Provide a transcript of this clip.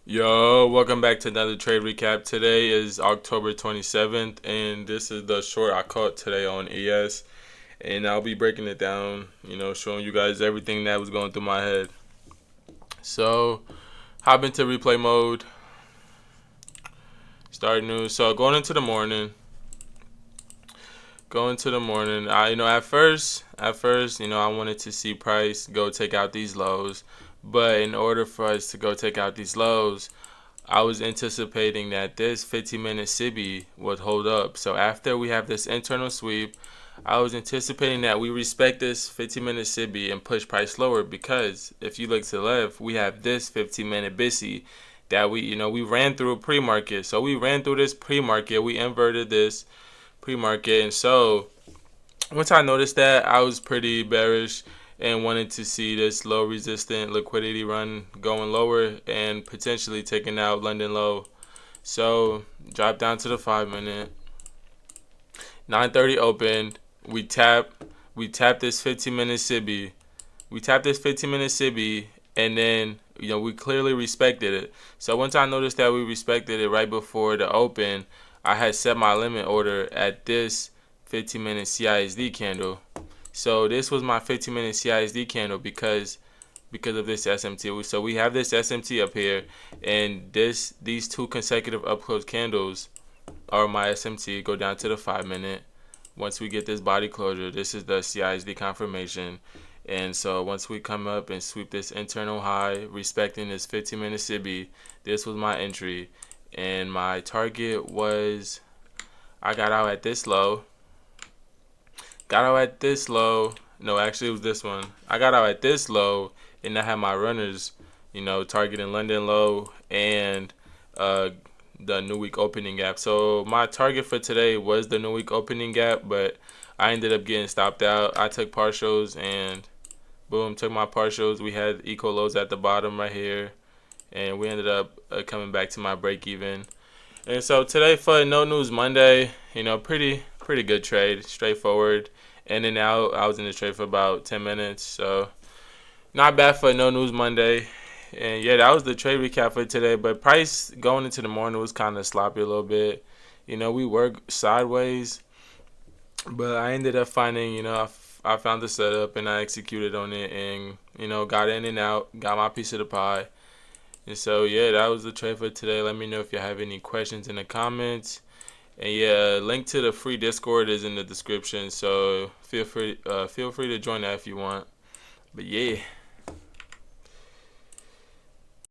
Yo, welcome back to another trade recap. Today is October 27th, and this is the short I caught today on ES. And I'll be breaking it down, showing you guys everything that was going through my head. So, hop into replay mode, start new. So, going to the morning, at first, I wanted to see price go take out these lows. But in order for us to go take out these lows, I was anticipating that this 15-minute SIBI would hold up. So after we have this internal sweep, I was anticipating that we respect this 15-minute SIBI and push price lower, because if you look to the left, we have this 15-minute BISI that we ran through a pre-market. So we ran through this pre-market, we inverted this pre-market, and so once I noticed that, I was pretty bearish and wanted to see this low resistant liquidity run going lower and potentially taking out London low. So drop down to the 5 minute. 9:30 opened. We tap this 15-minute SIBI. We tapped this 15-minute SIBI, and then we clearly respected it. So once I noticed that we respected it right before the open, I had set my limit order at this 15-minute CISD candle. So this was my 15-minute CISD candle because of this SMT. So we have this SMT up here, and these two consecutive up close candles are my SMT. Go down to the 5 minute. Once we get this body closure, this is the CISD confirmation. And so once we come up and sweep this internal high, respecting this 15-minute SIBI, this was my entry. And my target was, I got out at this low. No, actually it was this one. I got out at this low, and I had my runners, targeting London low and the new week opening gap. So my target for today was the new week opening gap, but I ended up getting stopped out. I took partials and boom, took my partials. We had equal lows at the bottom right here, and we ended up coming back to my break even. And so today for No News Monday, pretty good trade, straightforward. In and out. I was in the trade for about 10 minutes, so not bad for No News Monday. And yeah, that was the trade recap for today. But price going into the morning was kind of sloppy a little bit. We worked sideways, but I ended up finding, I found the setup and I executed on it, and got in and out, got my piece of the pie. And so yeah, that was the trade for today. Let me know if you have any questions in the comments. And yeah, link to the free Discord is in the description, so feel free to join that if you want. But yeah.